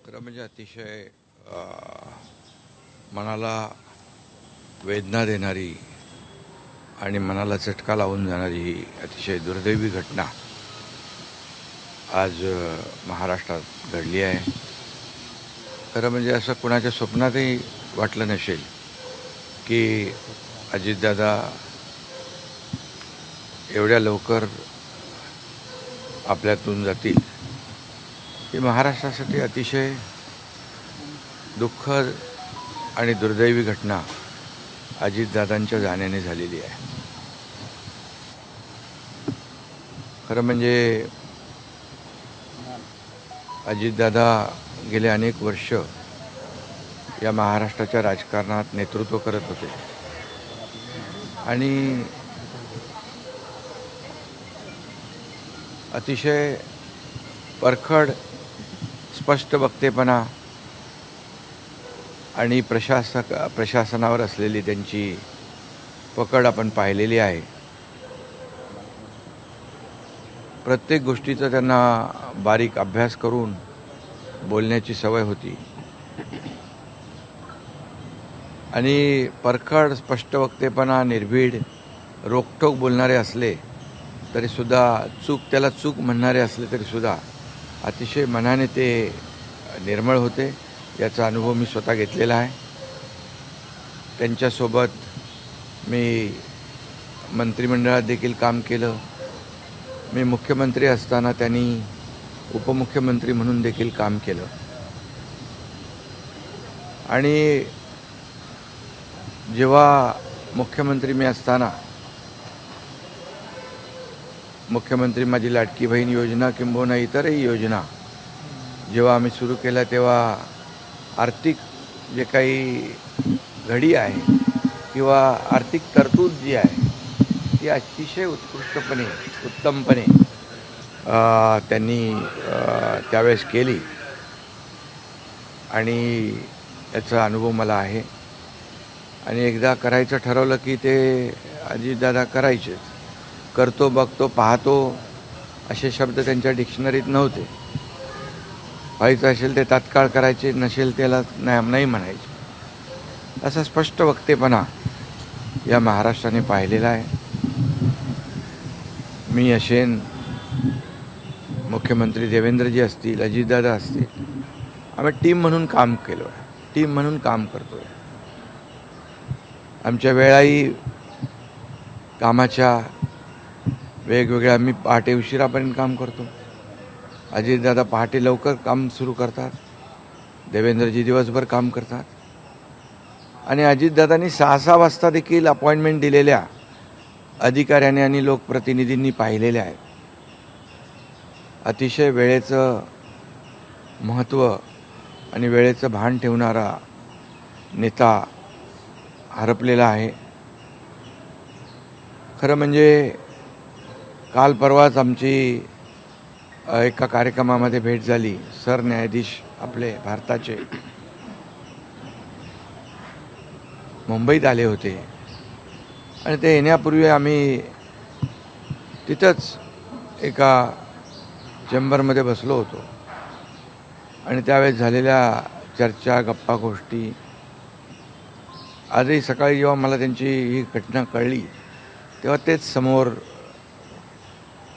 खरं म्हणजे अतिशय मनाला वेदना देणारी आणि मनाला चटका लावून जाणारी ही अतिशय दुर्दैवी घटना आज महाराष्ट्रात घडली आहे. खरं म्हणजे असं कुणाच्या स्वप्नातही वाटलं नसेल की अजितदादा एवढ्या लवकर आपल्यातून जातील. ही महाराष्ट्रासाठी अतिशय दुःखद आणि दुर्दैवी घटना अजितदादांच्या जाण्याने झालेली आहे. खरं म्हणजे अजितदादा गेले अनेक वर्ष या महाराष्ट्राच्या राजकारणात नेतृत्व करत होते आणि अतिशय परखड स्पष्ट वक्तेपणा आणि प्रशासनावर असलेली त्यांची पकड आपण पाहिलेली आहे. प्रत्येक गोष्टीचा त्यांना बारीक अभ्यास करून बोलण्याची सवय होती आणि परखड स्पष्ट वक्तेपणा, निर्भीड, रोखठोक बोलणारे असले तरीसुद्धा त्याला चूक म्हणणारे असले तरीसुद्धा अतिशय मनाने ते निर्मळ होते. याचा अनुभव मी स्वतः घेतलेला आहे. त्यांच्यासोबत मी मंत्रिमंडळात देखील काम केलं. मी मुख्यमंत्री असताना त्यांनी उपमुख्यमंत्री म्हणून देखील काम केलं आणि जेव्हा मुख्यमंत्री मी असताना मुख्यमंत्री माझी लाडकी बहीण योजना किंबहुना इतरही योजना जेव्हा आम्ही सुरू केल्या तेव्हा आर्थिक जे काही घडी आहे किंवा आर्थिक तरतूद जी आहे ती अतिशय उत्तमपणे त्यांनी त्यावेळेस केली आणि याचा अनुभव मला आहे. आणि एकदा करायचं ठरवलं की ते अजितदादा करायचेच. करतो, बघतो, पाहतो असे शब्द त्यांच्या डिक्शनरीत नव्हते. व्हायचं असेल ते तात्काळ करायचे, नसेल त्याला नाही म्हणायचे. असा स्पष्ट वक्तेपणा या महाराष्ट्राने पाहिलेला आहे. मी असेन, मुख्यमंत्री देवेंद्रजी असतील, अजितदादा असतील, आम्ही टीम म्हणून काम केलो आहे, टीम म्हणून काम करतो आहे. आमच्या वेळाही कामाच्या वेगवेगळ्या, आम्ही पहाटे उशिरापर्यंत काम करतो. अजितदादा पहाटे लवकर काम सुरू करतात, देवेंद्रजी दिवसभर काम करतात. आणि अजितदादांनी 6-6 वाजता देखील अपॉइंटमेंट दिलेल्या अधिकाऱ्यांनी आणि लोकप्रतिनिधींनी पाहिलेल्या आहेत. अतिशय वेळेचं महत्त्व आणि वेळेचं भान ठेवणारा नेता हरपलेला आहे. खरं म्हणजे काल परवाच आमची एका कार्यक्रमामध्ये भेट झाली. सरन्यायाधीश आपले भारताचे मुंबईत आले होते आणि ते येण्यापूर्वी आम्ही तिथंच एका चेंबरमध्ये बसलो होतो आणि त्यावेळेस झालेल्या चर्चा, गप्पा गोष्टी, आजही सकाळी जेव्हा मला त्यांची ही घटना कळली तेव्हा तेच समोर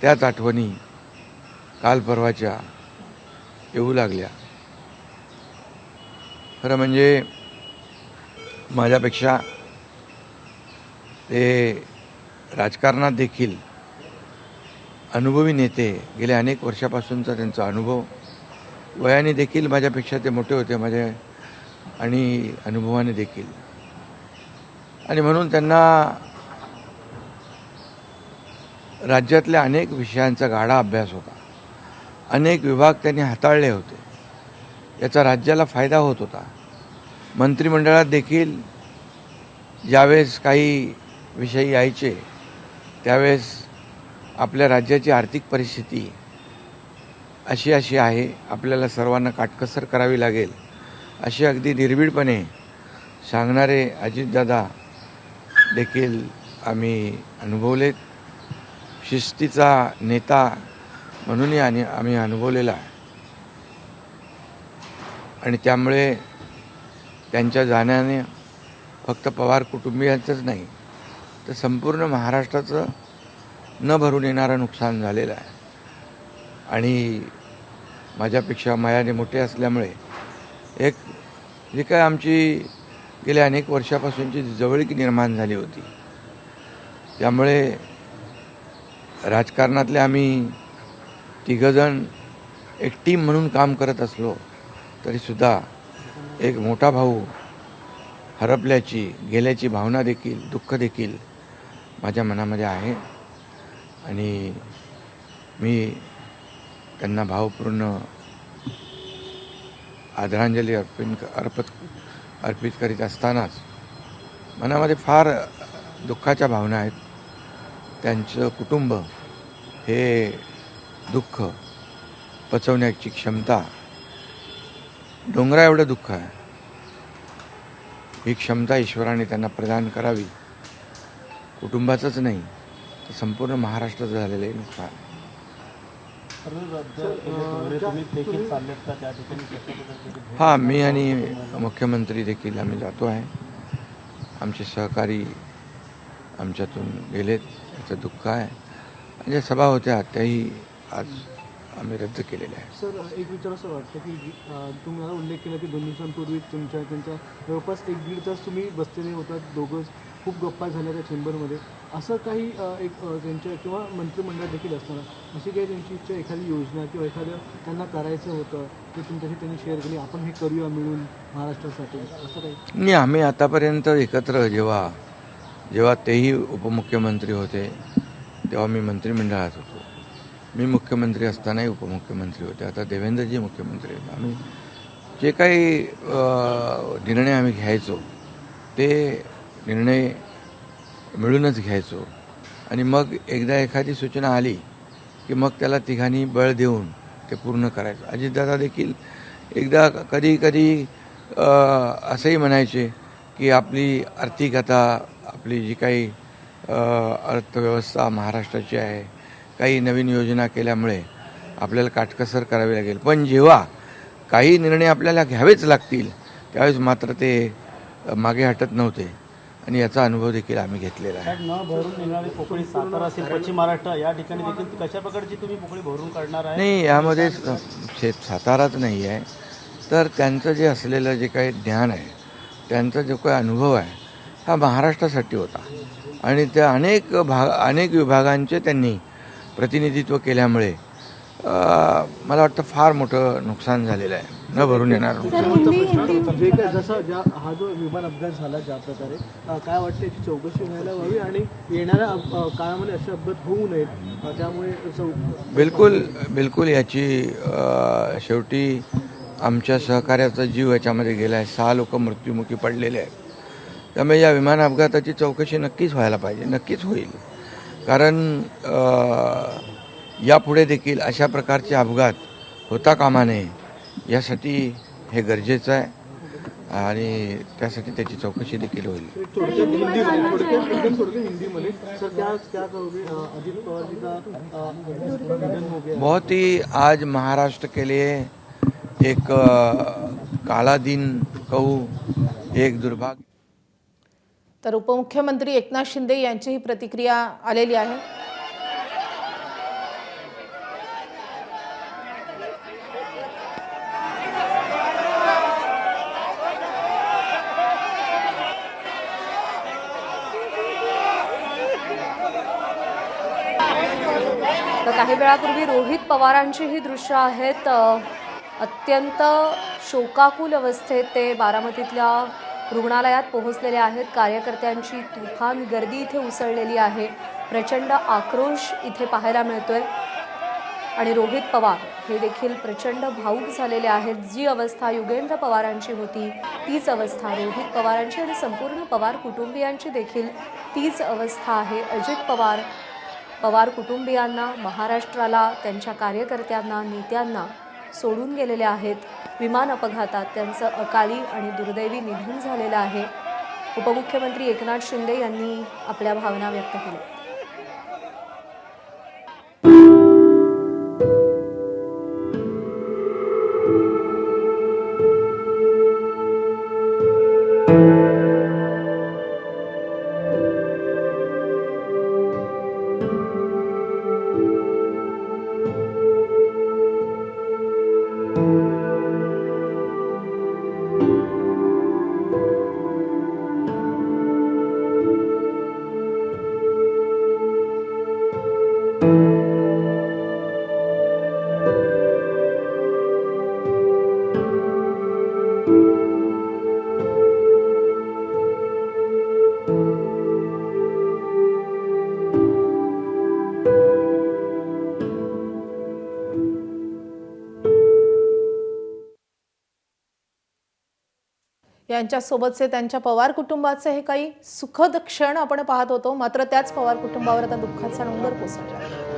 त्याच आठवणी काल परवाच्या येऊ लागल्या. खरं म्हणजे माझ्यापेक्षा ते राजकारणात देखील अनुभवी नेते, गेल्या अनेक वर्षापासूनचा त्यांचा अनुभव, वयाने देखील माझ्यापेक्षा ते मोठे होते माझे आणि अनुभवाने देखील. आणि म्हणून त्यांना राज्यातल्या अनेक विषयांचा गाढा अभ्यास होता. अनेक विभाग त्यांनी हाताळले होते. याचा राज्याला फायदा होत होता. मंत्रिमंडळात देखील ज्यावेळेस काही विषय यायचे त्यावेळेस आपल्या राज्याची आर्थिक परिस्थिती अशी आहे, आपल्याला सर्वांना काटकसर करावी लागेल अशी अगदी निर्भीडपणे सांगणारे अजितदादा देखील आम्ही अनुभवलेत. शिस्तीचा नेता म्हणूनही आम्ही अनुभवलेला आहे आणि त्यामुळे त्यांच्या जाण्याने फक्त पवार कुटुंबियांचंच नाही तर संपूर्ण महाराष्ट्राचं न भरून येणारं नुकसान झालेलं आहे. आणि माझ्यापेक्षा वयाने मोठे असल्यामुळे एक जी काय आमची गेल्या अनेक वर्षापासूनची जवळीक निर्माण झाली होती, त्यामुळे राजकारणातले आम्ही तिघंजण एक टीम म्हणून काम करत असलो तरीसुद्धा एक मोठा भाऊ हरपल्याची गेल्याची भावना देखील दुःख देखील माझ्या मनामध्ये आहे आणि मी त्यांना भावपूर्ण आदरांजली अर्पित करीत असतानाच मनामध्ये फार दुःखाच्या भावना आहेत. त्यांचं कुटुंब हे दुःख पचवण्याची क्षमता डोंगरा एवढं दुःख आहे, ही क्षमता ईश्वराने त्यांना प्रदान करावी. कुटुंबाचंच नाही तर संपूर्ण महाराष्ट्राचं झालेलं आहे नुकसान. हां, मी आणि मुख्यमंत्री देखील आम्ही जातो आहे. आमचे सहकारी आमच्यातून गेलेत, याचं दुःख आहे. ज्या सभा होत्या त्याही आज आम्ही रद्द केलेल्या आहे. सर, एक विचार असं वाटतं की तुम्हाला उल्लेख केला की 2 दिवसांपूर्वी त्यांच्या जवळपास 1-1.5 तास तुम्ही बसलेले होतात, दोघंच खूप गप्पा झाल्या त्या चेंबरमध्ये. असं काही एक त्यांच्या किंवा मंत्रिमंडळात देखील असताना अशी काही त्यांची इच्छा, एखादी योजना किंवा एखादं त्यांना करायचं होतं ते तुमच्याशी त्यांनी शेअर केली, आपण हे करूया मिळून महाराष्ट्रासाठी, असं काही? नाही, आम्ही आतापर्यंत एकत्र जेव्हा तेही उपमुख्यमंत्री होते तेव्हा मी मंत्रिमंडळात होतो. मी मुख्यमंत्री असतानाही उपमुख्यमंत्री होते. आता देवेंद्रजी मुख्यमंत्री आहेत. आम्ही जे काही निर्णय आम्ही घ्यायचो ते निर्णय मिळूनच घ्यायचो आणि मग एकदा एखादी सूचना आली की मग त्याला तिघांनी बळ देऊन ते पूर्ण करायचं. अजितदादा देखील एकदा कधी असंही म्हणायचे की आपली आर्थिक आपली जी काही अर्थव्यवस्था महाराष्ट्राची आहे, काही नवीन योजना केल्यामुळे आपल्याला काटकसर करावी लागेल, पण जेव्हा काही निर्णय आपल्याला घ्यावेच लागतील त्यावेळेस मात्र ते मागे हटत नव्हते आणि याचा अनुभव देखील आम्ही घेतलेला आहे. न भरून निघणारी पोकळी सातारा असेल, पश्चिम महाराष्ट्र या ठिकाणी देखील कशा प्रकारची तुम्ही पोकळी भरून काढणार आहे? नाही, यामध्ये साताराच नाही आहे तर त्यांचं जे असलेलं जे काही ज्ञान आहे, त्यांचा जो काही अनुभव आहे हा महाराष्ट्रासाठी होता आणि त्या अनेक विभागांचे त्यांनी प्रतिनिधित्व केल्यामुळे मला वाटतं फार मोठं नुकसान झालेलं आहे, न भरून येणार नुकसान. जे काय जसं हा जो विमान अपघात झाला ज्या प्रकारे, काय वाटतं याची चौकशी व्हायला हवी आणि येणाऱ्या काळामध्ये असे अपघात होऊ नयेत, त्यामुळे बिलकुल याची शेवटी आमच्या सहकार्याचा जीव याच्यामध्ये गेला आहे. 6 लोक मृत्युमुखी पडलेले आहेत. त्यामुळे या विमान अपघाताची चौकशी नक्कीच व्हायला पाहिजे, नक्कीच होईल. कारण यापुढे देखील अशा प्रकारचे अपघात होता कामा नये यासाठी हे गरजेचं आहे आणि त्यासाठी त्याची चौकशी देखील होईल. बहुत ही आज महाराष्ट्र के लिए एक काला दिन कहूँ, एक दुर्भाग्य. तर उपमुख्यमंत्री एकनाथ शिंदे यांची ही प्रतिक्रिया आलेली आहे. तर काही वेळापूर्वी रोहित पवारांची ही दृश्य आहेत. अत्यंत शोकाकुल अवस्थेत ते बारामतीतल्या रुग्णालयात पोहोचलेले आहेत. कार्यकर्त्यांची तुफान गर्दी इथे उसळलेली आहे. प्रचंड आक्रोश इथे पाहायला मिळतोय आणि रोहित पवार हे देखील प्रचंड भावूक झालेले आहेत. जी अवस्था युगेंद्र पवारांची होती तीच अवस्था रोहित पवारांची आणि संपूर्ण पवार कुटुंबियांची देखील तीच अवस्था आहे. अजित पवार पवार कुटुंबियांना, महाराष्ट्राला, त्यांच्या कार्यकर्त्यांना, नेत्यांना सोडून गेलेले आहेत. विमान अपघातात त्यांचं अकाली आणि दुर्दैवी निधन झालेलं आहे. उपमुख्यमंत्री एकनाथ शिंदे यांनी आपल्या भावना व्यक्त केल्या. यांच्यासोबतचे त्यांच्या पवार कुटुंबाचे हे काही सुखद क्षण आपण पाहत होतो. मात्र त्याच पवार कुटुंबावर आता दुःखाचा डोंगर कोसळला आहे.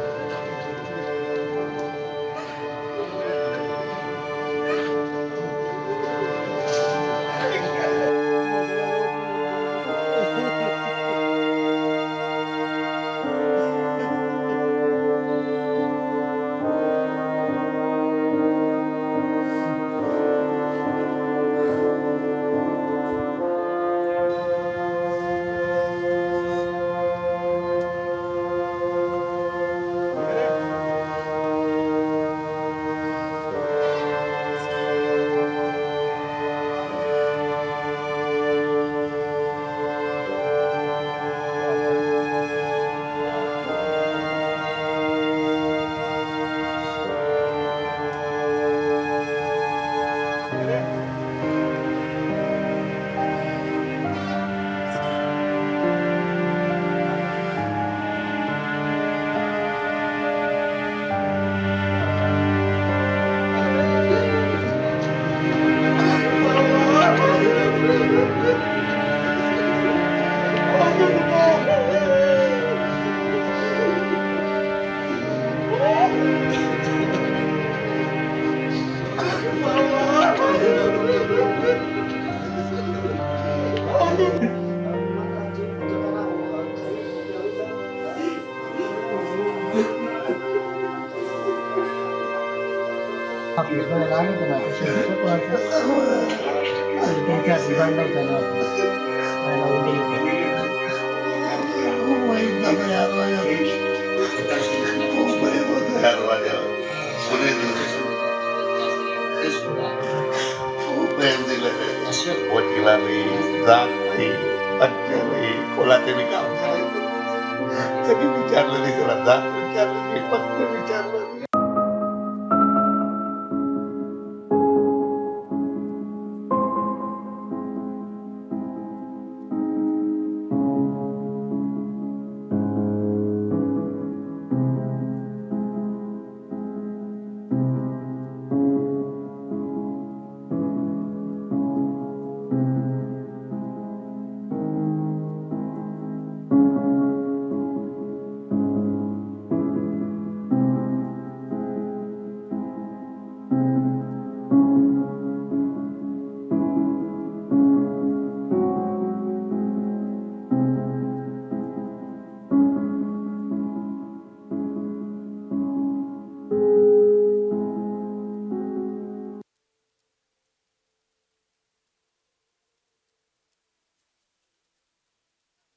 वकिलांनी जात नाही, पंच नाही, कोणाचे बी काम करायचं. कधी विचारलं नाही त्याला, जात विचारलं नाही, पंच विचारलं नाही.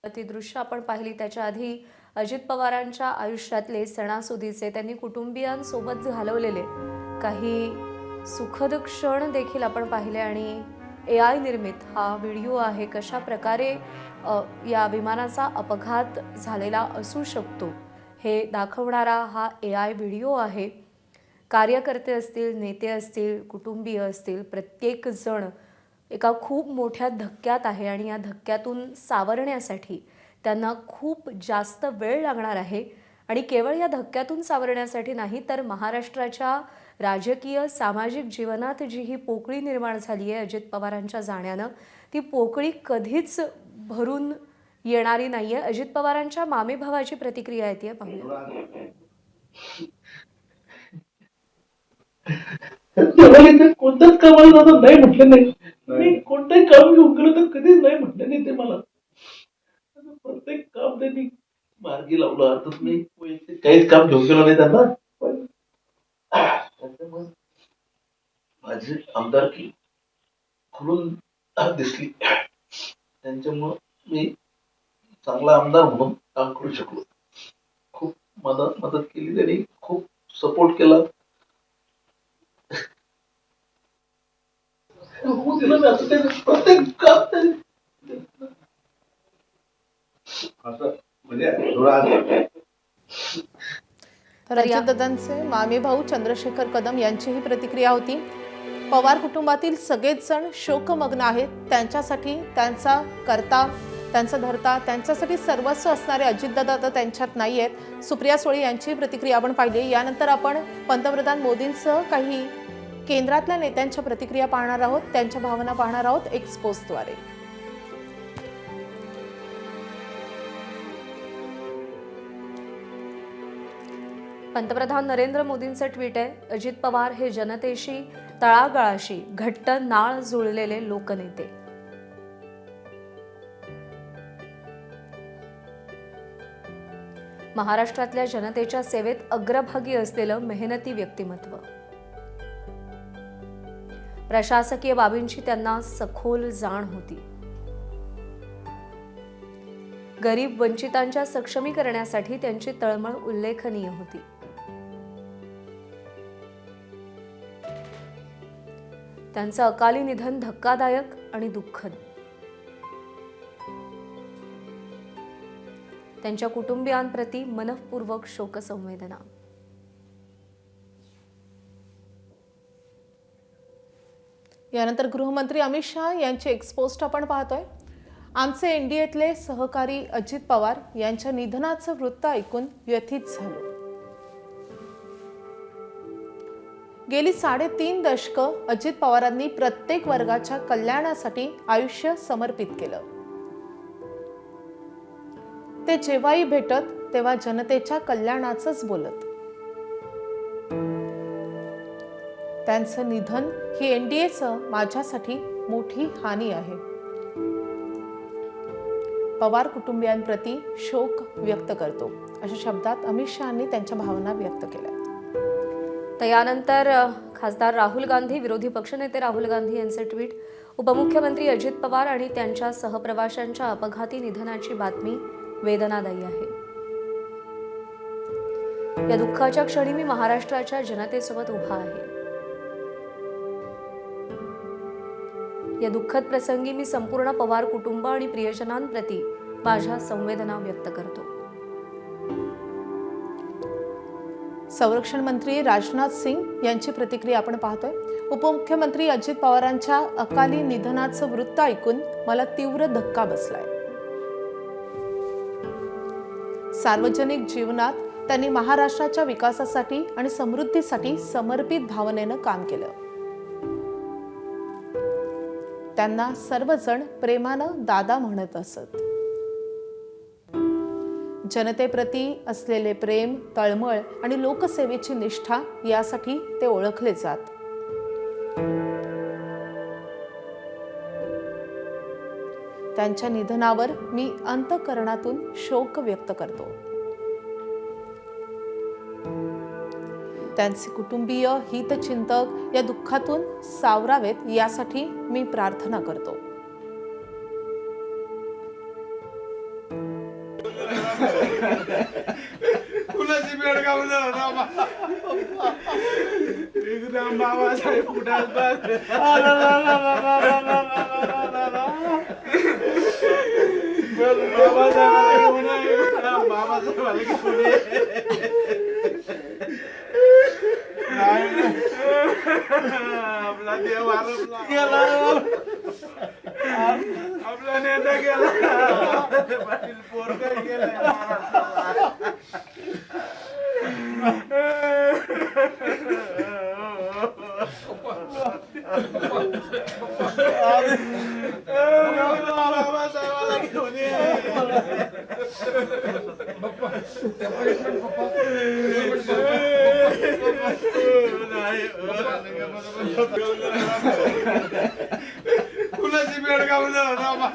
ती दृश्य आपण पाहिली. त्याच्या आधी अजित पवारांच्या आयुष्यातले सणासुदीचे, त्यांनी कुटुंबियांसोबत घालवलेले काही सुखद क्षण देखील आपण पाहिले. आणि AI निर्मित हा व्हिडिओ आहे. कशा प्रकारे या विमानाचा अपघात झालेला असू शकतो हे दाखवणारा हा AI व्हिडिओ आहे. कार्यकर्ते असतील, नेते असतील, कुटुंबीय असतील, प्रत्येक जण एका खूप मोठ्या धक्क्यात आहे आणि या धक्क्यातून सावरण्यासाठी त्यांना खूप जास्त वेळ लागणार आहे. आणि केवळ या धक्क्यातून सावरण्यासाठी नाही, तर महाराष्ट्राच्या राजकीय सामाजिक जीवनात जी ही पोकळी निर्माण झाली आहे अजित पवारांच्या जाण्यानं, ती पोकळी कधीच भरून येणारी नाहीये. अजित पवारांच्या मामे भावाची प्रतिक्रिया येते, पाहूया. तेव्हा कोणत्याच कामाला दादा नाही म्हटलं नाही. मी कोणतंही काम घेऊन गेलो तर कधीच नाही म्हटलं नाही ते मला. प्रत्येक काम त्यांनी मार्गी लावलं. आता मी वैयक्तिक काहीच काम घेऊन गेलो नाही त्यांना. पण त्याच्यामुळे माझी आमदारकी खुलून दिसली. त्यांच्यामुळं मी चांगला आमदार म्हणून काम करू शकलो. खूप मदत केली त्यांनी, खूप सपोर्ट केला. होऊ दिलं मी असं ते प्रत्येक काम त्यांनी असं म्हणजे तर अजितदादांचे मामे भाऊ चंद्रशेखर कदम यांची ही प्रतिक्रिया होती. पवार कुटुंबातील सगळेच जण शोकमग्न आहेत. त्यांच्यासाठी त्यांचा करता, त्यांचा धरता, त्यांच्यासाठी सर्वस्व असणारे अजितदादा आता त्यांच्यात नाही आहेत. सुप्रिया सुळे यांची प्रतिक्रिया आपण पाहिली. यानंतर आपण पंतप्रधान मोदींसह काही केंद्रातल्या नेत्यांच्या प्रतिक्रिया पाहणार आहोत, त्यांच्या भावना पाहणार आहोत एक्सपोजद्वारे. पंतप्रधान नरेंद्र मोदींचं ट्विट आहे, अजित पवार हे जनतेशी तळागाळाशी घट्ट नाळ जुळलेले लोकनेते. महाराष्ट्रातल्या जनतेच्या सेवेत अग्रभागी असलेलं मेहनती व्यक्तिमत्व. प्रशासकीय बाबींची त्यांना सखोल जाण होती. गरीब वंचितांच्या सक्षमीकरणासाठी त्यांची तळमळ उल्लेखनीय होती. त्यांचं अकाली निधन धक्कादायक आणि दुःखद. त्यांच्या कुटुंबियांप्रती मनःपूर्वक शोकसंवेदना. यानंतर गृहमंत्री अमित शहा यांचे एक्सपोस्ट आपण पाहतोय. आमचे एनडीएतले सहकारी अजित पवार यांच्या निधनाचं वृत्त ऐकून व्यथित झालो. गेली 3.5 दशकं अजित पवारांनी प्रत्येक वर्गाच्या कल्याणासाठी आयुष्य समर्पित केलं. ते जेव्हाही भेटत तेव्हा जनतेच्या कल्याणाचंच बोलत. त्यांचं निधन ही एनडीएचं माझ्यासाठी मोठी हानी आहे. पवार कुटुंबियांप्रती शोक व्यक्त करतो, अशा शब्दात अमित शहांनी त्यांच्या भावना व्यक्त केल्या. तर यानंतर खासदार राहुल गांधी, विरोधी पक्षनेते राहुल गांधी यांचे ट्विट. उपमुख्यमंत्री अजित पवार आणि त्यांच्या सहप्रवाशांच्या अपघाती निधनाची बातमी वेदनादायी आहे. या दुःखाच्या क्षणी मी महाराष्ट्राच्या जनतेसोबत उभा आहे. या दुःखद प्रसंगी मी संपूर्ण पवार कुटुंब आणि प्रियजनांप्रती माझ्या संवेदना व्यक्त करतो. संरक्षण मंत्री राजनाथ सिंग यांची प्रतिक्रिया आपण पाहतोय. उपमुख्यमंत्री अजित पवारांच्या अकाली निधनाचं वृत्त ऐकून मला तीव्र धक्का बसलाय. सार्वजनिक जीवनात त्यांनी महाराष्ट्राच्या विकासासाठी आणि समृद्धीसाठी समर्पित भावनेनं काम केलं. त्यांना सर्वजण प्रेमानं दादा म्हणत असत. जनतेप्रती असलेले प्रेम, तळमळ आणि लोकसेवेची निष्ठा यासाठी ते ओळखले जात. त्यांच्या निधनावर मी अंतःकरणातून शोक व्यक्त करतो. त्यांचे कुटुंबीय, हितचिंतक या दुःखातून सावरावेत यासाठी मी प्रार्थना करतो. फुलाची बेड गावून एकदम बाबासाहेब कुठात बाबासाहेबाला घेऊन आपला देव आरोपला गेला, आपला नेता गेला, पाटील पोरगा गेला. बाबासाहेबाला घेऊन ये. कुणाची बेड गावला होता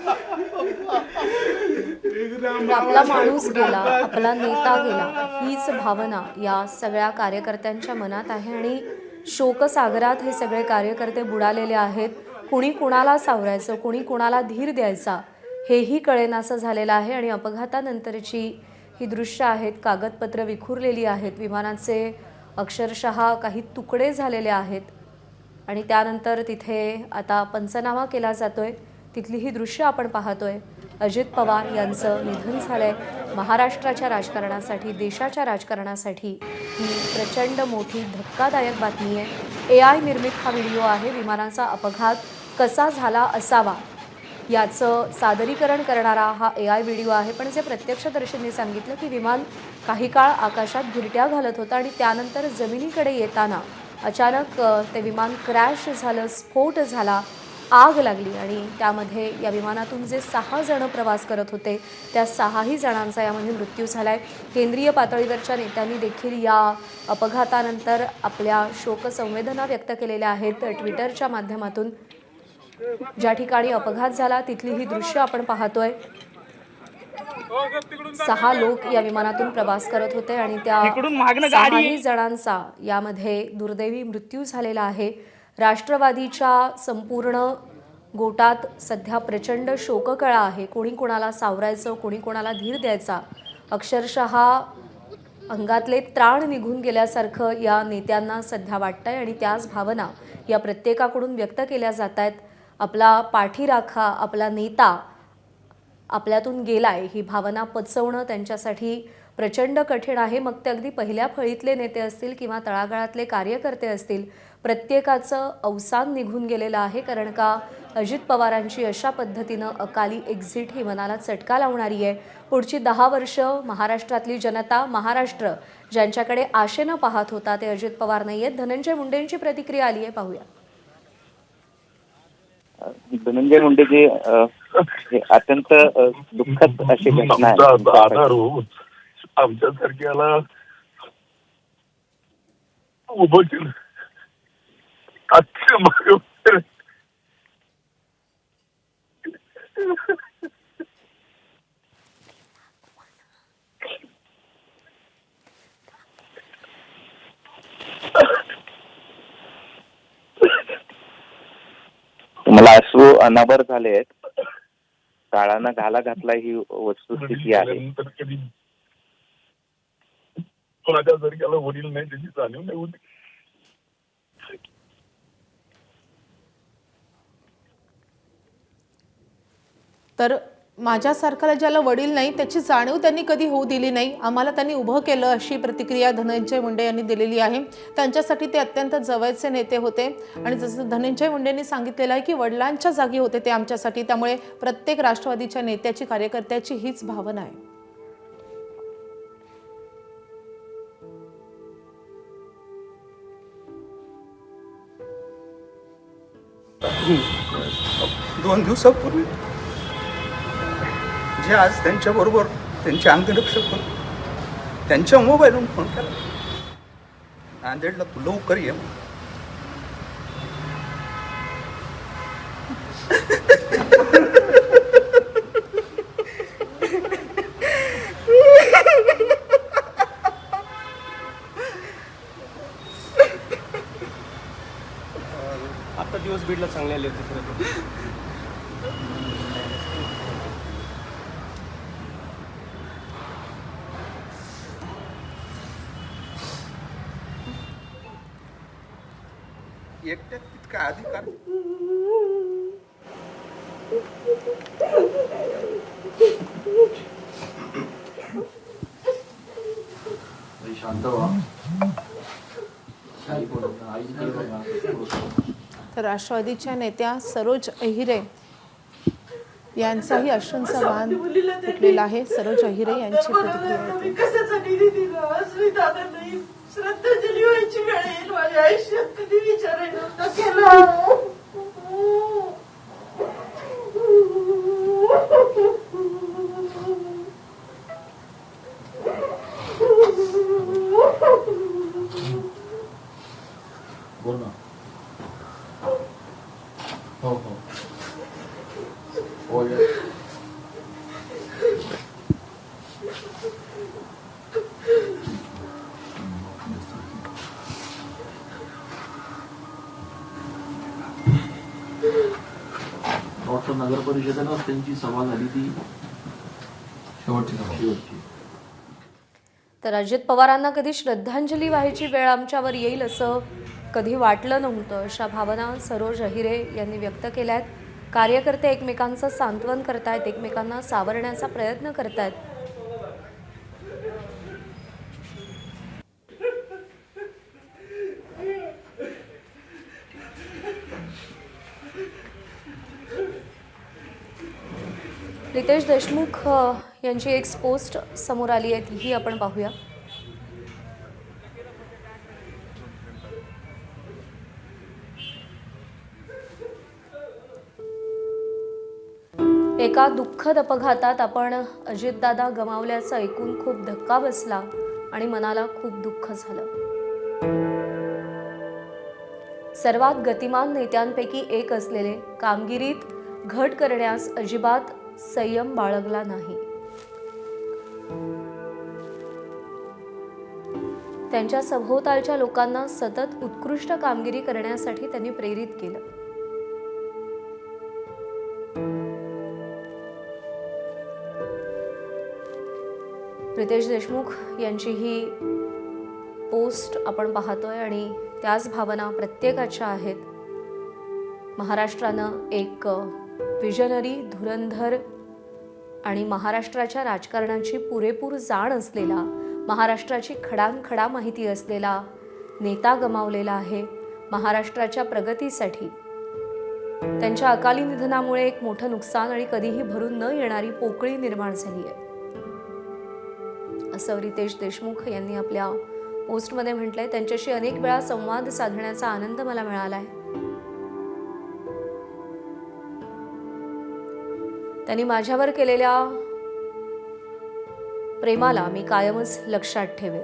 एकदम आपला माणूस गेला, आपला नेता गेला, हीच भावना या सगळ्या कार्यकर्त्यांच्या मनात आहे आणि शोकसागरात हे सगळे कार्यकर्ते बुडालेले आहेत. कुणी कुणाला सावरायचं, कुणी कुणाला धीर द्यायचा हेही कळेनासं झालेलं आहे. आणि अपघातानंतरची ही दृश्य आहेत, कागदपत्र विखुरलेली आहेत, विमानाचे अक्षरशः काही तुकडे झालेले आहेत आणि त्यानंतर तिथे आता पंचनामा केला जातोय. तिथली ही दृश्य आपण पाहतोय. अजित पवार यांचं निधन झालंय. महाराष्ट्राच्या राजकारणासाठी, देशाच्या राजकारणासाठी ही प्रचंड मोठी धक्कादायक बातमी आहे. AI निर्मित हा व्हिडिओ आहे. विमानाचा अपघात कसा झाला असावा याचं सादरीकरण करणारा हा AI व्हिडिओ आहे. पण जे प्रत्यक्षदर्शींनी सांगितलं की विमान काही काळ आकाशात घिरट्या घालत होतं आणि त्यानंतर जमिनीकडे येताना अचानक ते विमान क्रॅश झालं, स्फोट झाला, आग लागली आणि त्यामध्ये या विमानातून जे 6 जण प्रवास करत होते त्या 6ही जणांचा यामध्ये मृत्यू झाला आहे. केंद्रीय पातळीवरच्या नेत्यांनी देखील या अपघातानंतर आपल्या शोकसंवेदना व्यक्त केलेल्या आहेत. ट्विटरच्या माध्यमातून ज्या ठिकाणी अपघात झाला तिथली ही दृश्य आपण पाहतोय. 6 लोक या विमानातून प्रवास करत होते आणि त्या 6ही जणांचा यामध्ये दुर्दैवी मृत्यू झालेला आहे. राष्ट्रवादीच्या संपूर्ण गोटात सध्या प्रचंड शोककळा आहे. कोणी कोणाला सावरायचं, कोणी कोणाला धीर द्यायचा, अक्षरशः अंगातले त्राण निघून गेल्यासारखं या नेत्यांना सध्या वाटतंय आणि त्याच भावना या प्रत्येकाकडून व्यक्त केल्या जात आहेत. आपला पाठीराखा, आपला नेता आपल्यातून गेलाय ही भावना पचवणं त्यांच्यासाठी प्रचंड कठीण आहे. मग ते अगदी पहिल्या फळीतले नेते असतील किंवा तळागाळातले कार्यकर्ते असतील, प्रत्येकाचं अवसान निघून गेलेलं आहे. कारण का अजित पवारांची अशा पद्धतीनं अकाली एक्झिट ही मनाला चटका लावणारी आहे. पुढची 10 वर्ष महाराष्ट्रातली जनता, महाराष्ट्र ज्यांच्याकडे आशेनं पाहत होता ते अजित पवार नाही आहेत. धनंजय मुंडेंची प्रतिक्रिया आली आहे, पाहूया. धनंजय मुंडेजी, हे अत्यंत दुःखद अशी घटना आहे. आमच्यासारख्याला उभं केलं. मला अश्रू अनावर झाले आहेत. काळानं घाला घातला ही वस्तुस्थिती आहे. माझ्यासारख्याला वडील नाही त्याची जाणीव नाही होती. तर माझ्यासारख्याला ज्याला वडील नाही त्याची जाणीव त्यांनी कधी होऊ दिली नाही. आम्हाला त्यांनी उभं केलं, अशी प्रतिक्रिया धनंजय मुंडे यांनी दिलेली आहे. त्यांच्यासाठी ते अत्यंत जवळचे नेते होते आणि जसं धनंजय मुंडेंनी सांगितलेलं आहे की वडिलांच्या जागी होते ते आमच्यासाठी. त्यामुळे प्रत्येक राष्ट्रवादीच्या नेत्याची, कार्यकर्त्याची हीच भावना आहे. दोन दिवसापूर्वी जे आज त्यांच्याबरोबर त्यांचे अंगरक्षक होते त्यांच्या मोबाईलवरून फोन केला, नांदेडला तू लवकर ये. आता दिवस बीडला चांगले आले होते. एकट्यात तितका अधिकार तर राष्ट्रवादीच्या नेत्या सरोज अहिरे यांचाही अश्रूंचा बांध फुटलेला आहे. सरोज अहिरे यांची प्रतिक्रिया. कशासाठी नाही श्रद्धांजली व्हायची वेळ येईल माझ्या आयुष्यात, कधी विचारायला नव्हता केला. नगर परिषदेनं त्यांची सभा झाली ती शेवटची. तर अजित पवारांना कधी श्रद्धांजली व्हायची वेळ आमच्यावर येईल असं कधी वाटलं नव्हतं, अशा भावना सरोज अहिरे यांनी व्यक्त केल्या आहेत. कार्यकर्ते एकमेकांचं सांत्वन करतायत, एकमेकांना सावरण्याचा प्रयत्न करतायत. रितेश देशमुख यांची एक पोस्ट समोर आली आहे, तीही आपण पाहूया. एका दुःखद अपघातात आपण अजितदादा गमावल्याचं ऐकून खूप धक्का बसला आणि मनाला खूप दुःख झालं. सर्वात गतिमान नेत्यांपैकी एक असलेले कामगिरीत घट करण्यास अजिबात संयम बाळगला नाही. त्यांच्या सभोवतालच्या लोकांना सतत उत्कृष्ट कामगिरी करण्यासाठी त्यांनी प्रेरित केलं. रितेश देशमुख यांची ही पोस्ट आपण पाहतोय आणि त्याच भावना प्रत्येकाच्या आहेत. महाराष्ट्रानं एक विजनरी, धुरंधर आणि महाराष्ट्राच्या राजकारणाची पुरेपूर जाण असलेला, महाराष्ट्राची खडानखडा माहिती असलेला नेता गमावलेला आहे. महाराष्ट्राच्या प्रगतीसाठी त्यांच्या अकाली निधनामुळे एक मोठं नुकसान आणि कधीही भरून न येणारी पोकळी निर्माण झाली आहे, असं रितेश देशमुख यांनी आपल्या पोस्टमध्ये म्हटलंय. त्यांच्याशी अनेक वेळा संवाद साधण्याचा आनंद मला मिळाला आहे. त्यांनी माझ्यावर केलेल्या प्रेमाला मी कायमच लक्षात ठेवेन.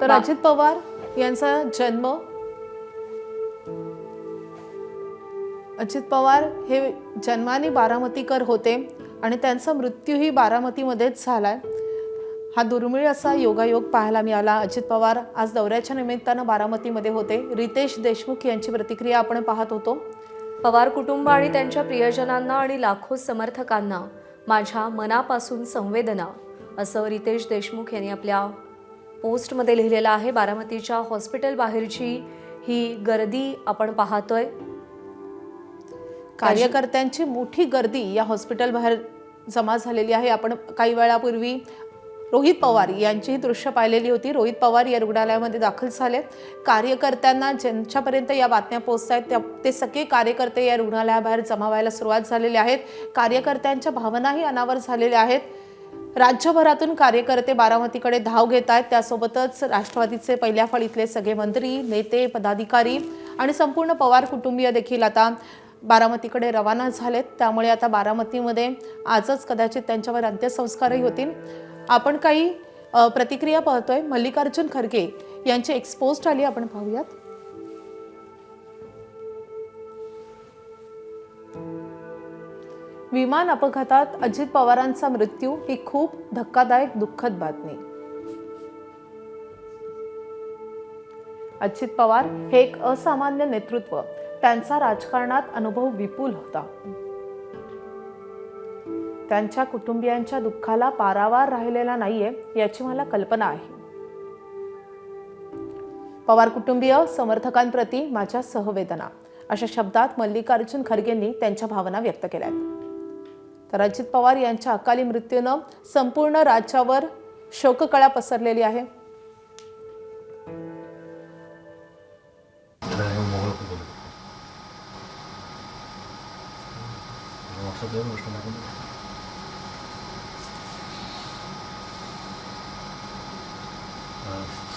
तर अजित पवार यांचा जन्म, अजित पवार हे जन्माने बारामतीकर होते आणि त्यांचा मृत्यूही बारामतीमध्येच झालाय. हा दुर्मिळ असा योगायोग पाहायला मिळाला. अजित पवार आज दौऱ्याच्या निमित्तानं बारामतीमध्ये होते. रितेश देशमुख यांची प्रतिक्रिया आपण पाहत होतो. पवार कुटुंब आणि त्यांच्या प्रियजनांना आणि लाखो समर्थकांना माझ्या मनापासून संवेदना, असं रितेश देशमुख यांनी आपल्या पोस्टमध्ये लिहिलेलं आहे. बारामतीच्या हॉस्पिटल बाहेरची ही गर्दी आपण पाहतोय. कार्यकर्त्यांची मोठी गर्दी या हॉस्पिटल बाहेर जमा झालेली आहे. आपण काही वेळापूर्वी रोहित पवार यांचीही दृश्य पाहिलेली होती. रोहित पवार या रुग्णालयामध्ये दाखल झाले. कार्यकर्त्यांना ज्यांच्यापर्यंत या बातम्या पोहोचत आहेत ते सगळे कार्यकर्ते या रुग्णालयाबाहेर जमा व्हायला सुरुवात झालेली आहेत. कार्यकर्त्यांच्या भावनाही अनावर झालेल्या आहेत. राज्यभरातून कार्यकर्ते बारामतीकडे धाव घेत आहेत. त्यासोबतच राष्ट्रवादीचे पहिल्या फळीतले सगळे मंत्री, नेते, पदाधिकारी आणि संपूर्ण पवार कुटुंबीय देखील आता बारामतीकडे रवाना झालेत. त्यामुळे आता बारामतीमध्ये आजच कदाचित त्यांच्यावर अंत्यसंस्कारही होतील. आपण काही प्रतिक्रिया पाहतोय. मल्लिकार्जुन खरगे यांची एक्सपोस्ट आली, आपण पाहूयात. विमान अपघातात अजित पवारांचा मृत्यू ही खूप धक्कादायक, दुःखद बातमी. अजित पवार हे एक असामान्य नेतृत्व. त्यांचा राजकारणात अनुभव विपुल होता. त्यांच्या कुटुंबियांच्या दुःखाला पारावार राहिलेला नाहीये याची मला कल्पना आहे. पवार कुटुंबीय समर्थकांप्रती माझ्या सहवेदना, अशा शब्दात मल्लिकार्जुन खरगेंनी त्यांच्या भावना व्यक्त केल्या. तर अजित पवार यांच्या अकाली मृत्यूनं संपूर्ण राज्यावर शोककळा पसरलेली आहे.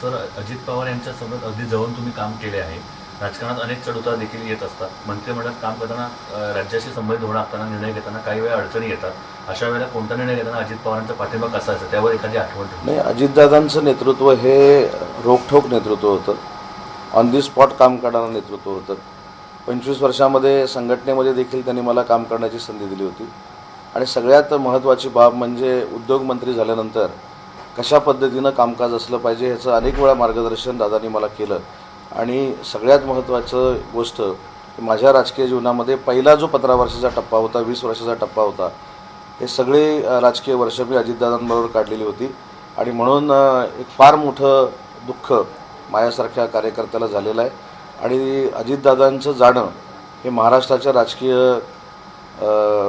सर, अजित पवार यांच्यासोबत अगदी जवळून तुम्ही काम केले आहे. राजकारणात अनेक चढउतार देखील येत असतात. मंत्रिमंडळात काम करताना, राज्याशी संबंधित धोरण आखताना, निर्णय घेताना काही वेळा अडचणी येतात. अशा वेळेला कोणता निर्णय घेताना अजित पवारांचा पाठिंबा कसा असेल त्यावर एखादी आठवण? नाही, अजितदादांचं नेतृत्व हे रोखठोक नेतृत्व होतं. ऑन दी स्पॉट काम करणारं नेतृत्व होतं. 25 वर्षामध्ये संघटनेमध्ये देखील त्यांनी मला काम करण्याची संधी दिली होती. आणि सगळ्यात महत्त्वाची बाब म्हणजे उद्योगमंत्री झाल्यानंतर कशा पद्धतीनं कामकाज असलं पाहिजे ह्याचं अनेक वेळा मार्गदर्शन दादांनी मला केलं. आणि सगळ्यात महत्त्वाचं गोष्ट माझ्या राजकीय जीवनामध्ये पहिला जो 15 वर्षाचा टप्पा होता, 20 वर्षाचा टप्पा होता, हे सगळे राजकीय वर्ष मी अजितदादांबरोबर काढलेली होती. आणि म्हणून एक फार मोठं दुःख माझ्यासारख्या कार्यकर्त्याला झालेलं आहे. आणि अजितदादांचं जाणं हे महाराष्ट्राच्या राजकीय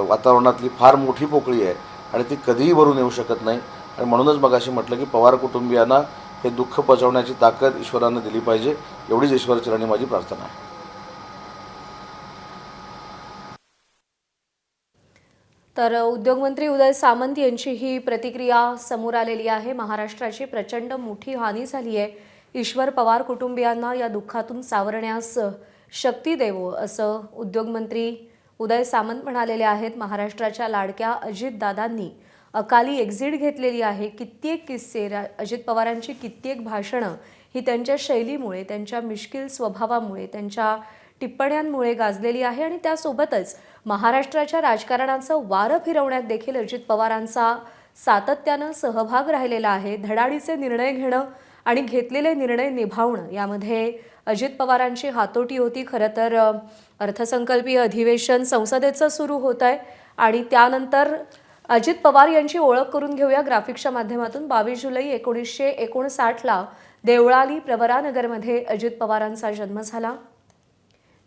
वातावरणातली फार मोठी पोकळी आहे आणि ती कधीही भरून येऊ शकत नाही. आणि म्हणूनच मगाशी म्हटलं की पवार कुटुंबियांना हे दुःख पचवण्याची ताकद ईश्वरानं दिली पाहिजे, एवढीच ईश्वरचरणी माझी प्रार्थना आहे. तर उद्योगमंत्री उदय सामंत यांची ही प्रतिक्रिया समोर आलेली आहे. महाराष्ट्राची प्रचंड मोठी हानी झाली आहे. ईश्वर पवार कुटुंबियांना या दुःखातून सावरण्यास शक्ती देवो असं उद्योगमंत्री उदय सामंत म्हणालेले आहेत. महाराष्ट्राच्या लाडक्या अजितदादांनी अकाली एक्झिट घेतलेली आहे. कित्येक किस्से, अजित पवारांची कित्येक भाषणं ही त्यांच्या शैलीमुळे, त्यांच्या मिश्किल स्वभावामुळे, त्यांच्या टिप्पण्यांमुळे गाजलेली आहे. आणि त्यासोबतच महाराष्ट्राच्या राजकारणाचं वारं फिरवण्यात देखील अजित पवारांचा सातत्यानं सहभाग राहिलेला आहे. धडाडीचे निर्णय घेणं आणि घेतलेले निर्णय निभावणं यामध्ये अजित पवारांची हातोटी होती. खरं तर अर्थसंकल्पीय अधिवेशन संसदेचं सुरू होत आहे आणि त्यानंतर अजित पवार यांची ओळख करून घेऊया ग्राफिक्सच्या माध्यमातून. 22 जुलै 1959ला देवळाली प्रवरानगरमध्ये अजित पवारांचा जन्म झाला.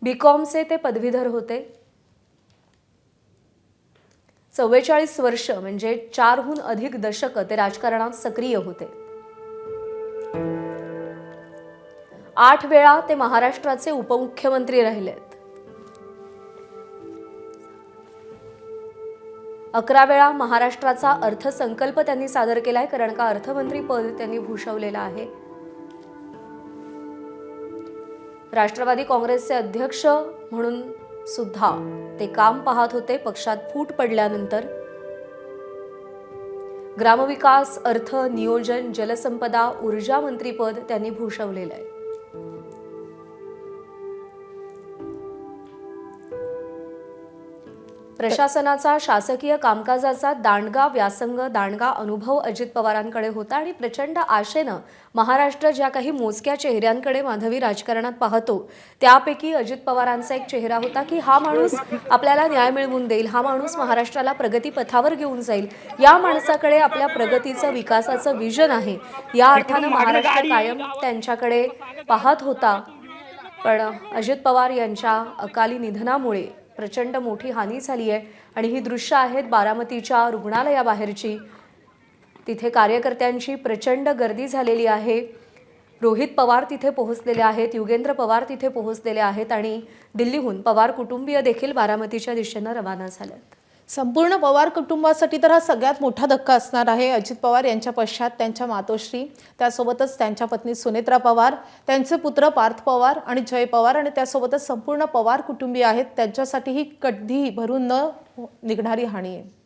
बीकॉमचे ते पदवीधर होते. 44 वर्ष म्हणजे 4हून अधिक दशकं ते राजकारणात सक्रिय होते. 8 वेळा ते महाराष्ट्राचे उपमुख्यमंत्री राहिलेत. 11 वेळा महाराष्ट्राचा अर्थसंकल्प त्यांनी सादर केलाय, कारण का अर्थमंत्री पद त्यांनी भूषवलेलं आहे. राष्ट्रवादी काँग्रेसचे अध्यक्ष म्हणून सुद्धा ते काम पाहत होते पक्षात फूट पडल्यानंतर. ग्रामविकास, अर्थ, नियोजन, जलसंपदा, ऊर्जा मंत्रीपद त्यांनी भूषवलेलं आहे. प्रशासनाचा, शासकीय कामकाजाचा दांडगा व्यासंग, दांडगा अनुभव अजित पवारांकडे होता. आणि प्रचंड आशेनं महाराष्ट्र ज्या काही मोजक्या चेहऱ्यांकडे माधवी राजकारणात पाहतो त्यापैकी अजित पवारांचा एक चेहरा होता की हा माणूस आपल्याला न्याय मिळवून देईल, हा माणूस महाराष्ट्राला प्रगतीपथावर घेऊन जाईल, या माणसाकडे आपल्या प्रगतीचं, विकासाचं विजन आहे. या अर्थानं महाराष्ट्र कायम त्यांच्याकडे पाहत होता. पण अजित पवार यांच्या अकाली निधनामुळे प्रचंड मोठी हानी झाली आहे. आणि ही दृश्य आहेत बारामतीच्या रुग्णालयाबाहेरची. तिथे कार्यकर्त्यांची प्रचंड गर्दी झालेली आहे. रोहित पवार तिथे पोहोचलेले आहेत, युगेंद्र पवार तिथे पोहोचलेले आहेत आणि दिल्लीहून पवार कुटुंबीय देखील बारामतीच्या दिशेनं रवाना झालेत. संपूर्ण पवार कुटुंबासाठी तर हा सगळ्यात मोठा धक्का असणार आहे. अजित पवार यांच्या पश्चात त्यांच्या मातोश्री, त्यासोबतच त्यांच्या पत्नी सुनेत्रा पवार, त्यांचे पुत्र पार्थ पवार आणि जय पवार आणि त्यासोबतच संपूर्ण पवार कुटुंबीय आहेत. त्यांच्यासाठी ही कधीही भरून न निघणारी हानी आहे.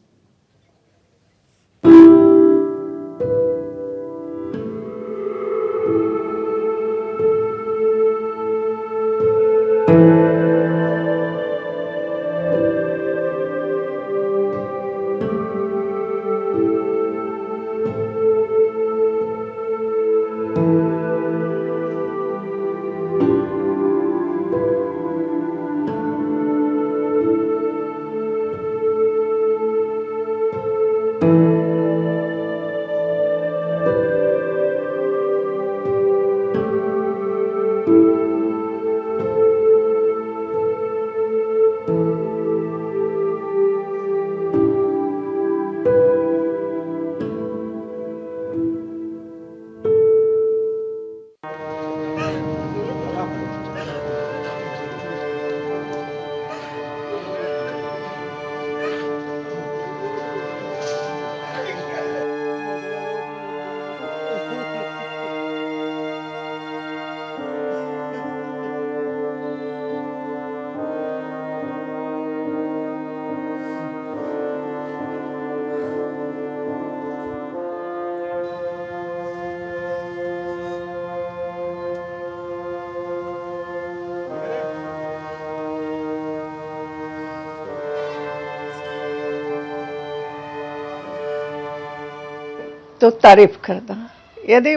तो तारीफ करना। यदि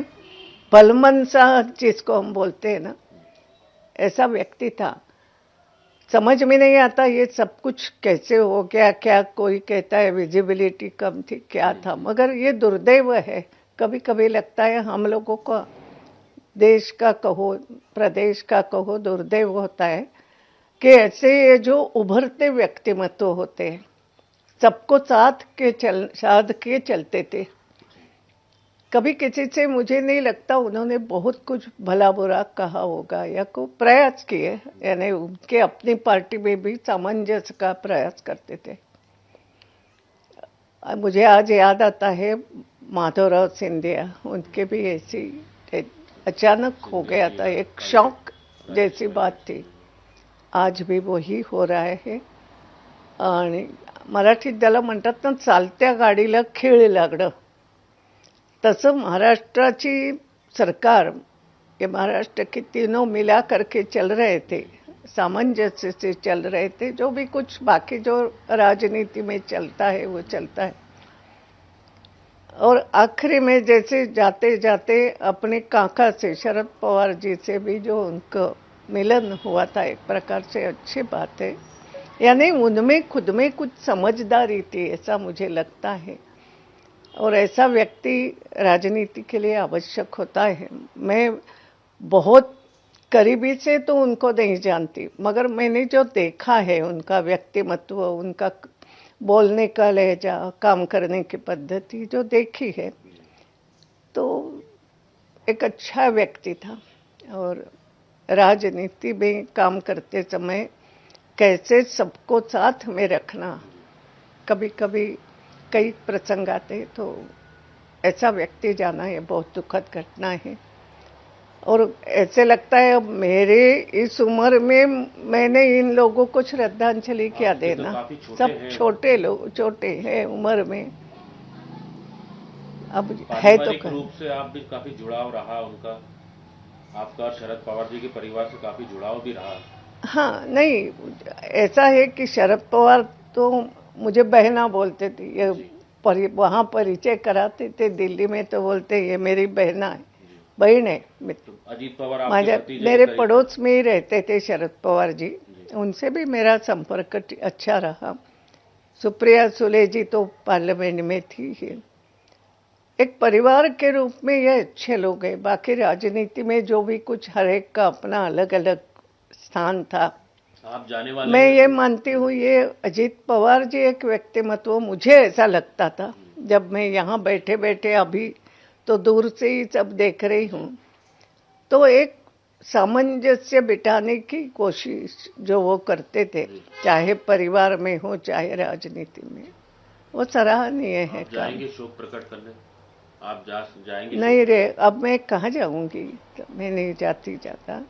भलमन सा जिसको हम बोलते हैं ना, ऐसा व्यक्ति था। समझ में नहीं आता ये सब कुछ कैसे हो गया। क्या कोई कहता है विजिबिलिटी कम थी, क्या था, मगर ये दुर्दैव है। कभी कभी लगता है हम लोगों को, देश का कहो प्रदेश का कहो, दुर्दैव होता है कि ऐसे ये जो उभरते व्यक्तिमत्व होते हैं, सबको साथ के चलते थे। कभी किसी से मुझे नहीं लगता उन्होंने बहुत कुछ भला बुरा कहा होगा या को प्रयास किए, यानी उनके अपनी पार्टी में भी सामंजस्य का प्रयास करते थे। मुझे आज याद आता है माधवराव सिंधिया, उनके भी ऐसी अचानक हो गया था, एक शौक जैसी बात थी। आज भी वही हो रहा आहे। आणि मराठीत त्याला म्हणतात ना, चालत्या गाडीला खीळ लागणं, तसं महाराष्ट्राची सरकार, ये महाराष्ट्र के तीनों मिला करके चल रहे थे, सामंजस्य से चल रहे थे। जो भी कुछ बाकी जो राजनीति में चलता है वो चलता है। और आखिरी में जैसे जाते जाते अपने काका से, शरद पवार जी से भी जो उनका मिलन हुआ था, एक प्रकार से अच्छी बात है। यानी उनमें खुद में कुछ समझदारी थी, ऐसा मुझे लगता है। और ऐसा व्यक्ति राजनीति के लिए आवश्यक होता है। मैं बहुत करीबी से तो उनको नहीं जानती, मगर मैंने जो देखा है उनका व्यक्तिमत्व, उनका बोलने का लहजा, काम करने की पद्धति जो देखी है, तो एक अच्छा व्यक्ति था। और राजनीति में काम करते समय कैसे सबको साथ में रखना, कभी कभी कई प्रसंग आते, तो ऐसा व्यक्ति जाना ये बहुत दुखद घटना है। और ऐसे लगता है अब मेरे इस उम्र में मैंने इन लोगों को श्रद्धांजलि क्या देना। सब छोटे लोग, छोटे हैं उम्र में। अब है तो रूप से आप भी काफी जुड़ाव रहा उनका, आपका शरद पवार जी के परिवार से काफी जुड़ाव भी रहा। हाँ, नहीं ऐसा है कि शरद पवार तो मुझे बहना बोलते थे। ये वहाँ परिचय कराते थे दिल्ली में, तो बोलते ये मेरी बहना है, बहन है। अजीत पवार मेरे पड़ोस में ही रहते थे शरद पवार जी, उनसे भी मेरा संपर्क अच्छा रहा। सुप्रिया सुले जी तो पार्लियामेंट में थी ही। एक परिवार के रूप में ये अच्छे लोग हैं। बाकी राजनीति में जो भी कुछ, हर एक का अपना अलग अलग स्थान था। आप जाने वाले मैं ये मानती हूँ, ये अजीत पवार जी एक व्यक्तिमत्व, मुझे ऐसा लगता था जब मैं यहाँ बैठे बैठे, अभी तो दूर से ही सब देख रही हूँ, तो एक सामंजस्य बिठाने की कोशिश जो वो करते थे, चाहे परिवार में हो चाहे राजनीति में, वो सराहनीय है। जाएंगे शोक प्रकट करने, आप जाएंगे? नहीं रे, अब मैं कहाँ जाऊंगी, मैं नहीं जाती ज़्यादा,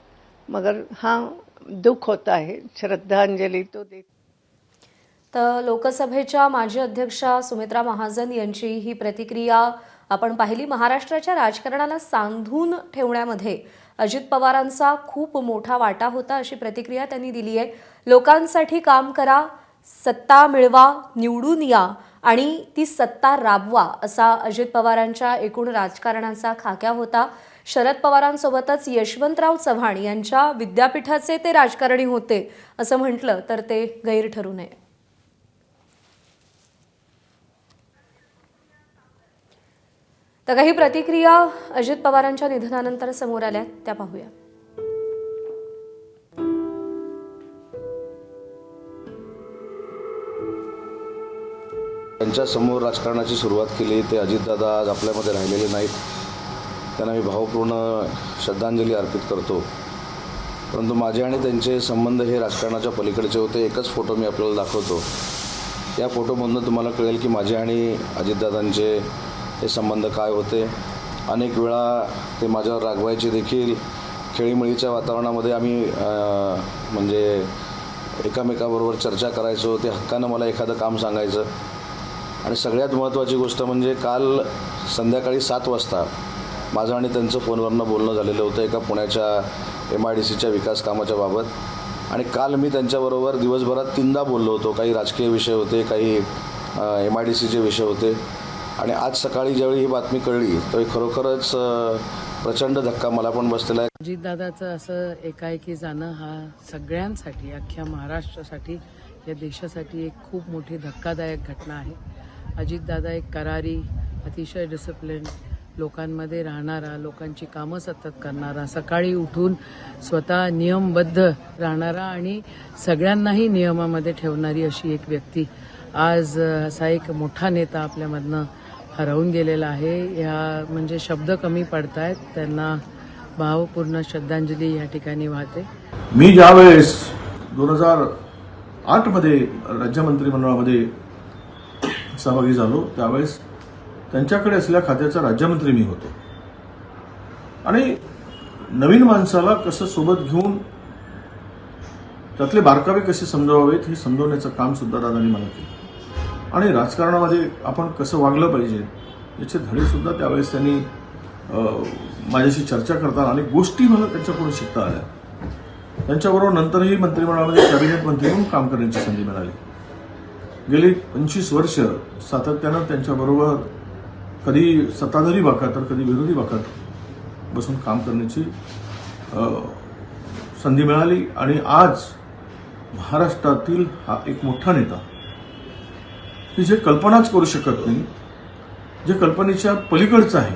मगर हाँ दुख होता है। श्रद्धांजली तो दे। तर लोकसभेच्या माजी अध्यक्षा सुमित्रा महाजन यांची ही प्रतिक्रिया आपण पाहिली। महाराष्ट्राच्या राजकारणाला सांधून ठेवण्यामध्ये अजित पवारांचा खूप मोठा वाटा होता, अशी प्रतिक्रिया त्यांनी दिली आहे। लोकांसाठी काम करा, सत्ता मिळवा, निवडून या आणि ती सत्ता राबवा, असा अजित पवारांच्या एकूण राजकारणाचा खाक्या होता। शरद पवारांसोबतच यशवंतराव चव्हाण यांच्या विद्यापीठाचे ते राजकारणी होते, असं म्हटलं तर ते गैर ठरू नये। तर काही प्रतिक्रिया अजित पवारांच्या निधनानंतर समोर आल्या, त्या पाहूया। त्यांच्या समोर राजकारणाची सुरुवात केली ते अजितदादा आज आपल्यामध्ये राहिलेले नाहीत, त्यांना मी भावपूर्ण श्रद्धांजली अर्पित करतो। परंतु माझे आणि त्यांचे संबंध हे राजकारणाच्या पलीकडचे होते। एकच फोटो मी आपल्याला दाखवतो। या फोटोमधून तुम्हाला कळेल की माझे आणि अजितदादांचे हे संबंध काय होते। अनेक वेळा ते माझ्यावर रागवायचे देखील। खेळीमेळीच्या वातावरणामध्ये आम्ही म्हणजे एकामेकाबरोबर चर्चा करायचो। ते हक्कानं मला एखादं काम सांगायचं। आणि सगळ्यात महत्त्वाची गोष्ट म्हणजे काल संध्याकाळी 7 वाजता माझं आणि त्यांचं फोनवरनं बोलणं झालेलं होतं एका पुण्याच्या MIDCच्या विकास कामाच्या बाबत। आणि काल मी त्यांच्याबरोबर दिवसभरात 3दा बोललो होतो। काही राजकीय विषय होते, काही MIDCचे विषय होते। आणि आज सकाळी ज्यावेळी ही बातमी कळली तर खरोखरच प्रचंड धक्का मला पण बसलेला आहे. अजितदादाचं असं एकाएकी जाणं हा सगळ्यांसाठी, अख्ख्या महाराष्ट्रासाठी, या देशासाठी एक खूप मोठी धक्कादायक घटना आहे. अजितदादा एक करारी, अतिशय डिसिप्लिन, लोकांमध्ये राहणारा, लोकांची कामं सतत करणारा, सकाळी उठून स्वतः नियमबद्ध राहणारा आणि सगळ्यांनाही नियमामध्ये ठेवणारी अशी एक व्यक्ती आज असा एक मोठा नेता आपल्यामधनं हरवून गेलेला आहे. ह्या म्हणजे शब्द कमी पडतायत. त्यांना भावपूर्ण श्रद्धांजली या ठिकाणी वाहते. मी ज्यावेळेस 2008मध्ये राज्य मंत्रिमंडळामध्ये सहभागी झालो त्यावेळेस त्यांच्याकडे असलेल्या खात्याचा राज्यमंत्री मी होतो आणि नवीन माणसाला कसं सोबत घेऊन त्यातले बारकावे कसे समजावावेत हे समजवण्याचं काम सुद्धा दादांनी मला केलं आणि राजकारणामध्ये आपण कसं वागलं पाहिजे याचे धडे सुद्धा त्यावेळेस त्यांनी माझ्याशी चर्चा करताना अनेक गोष्टी मला त्यांच्याकडून शिकता आल्या. त्यांच्याबरोबर नंतरही मंत्रिमंडळामध्ये कॅबिनेट मंत्री म्हणून काम करण्याची संधी मिळाली. गेली 25 वर्ष सातत्यानं त्यांच्याबरोबर कधी सत्ताधारी बाकात तर कधी विरोधी बाकात बसून काम करण्याची संधी मिळाली आणि आज महाराष्ट्रातील हा एक मोठा नेता की जे कल्पनाच करू शकत नाही, जे कल्पनेच्या पलीकडचं आहे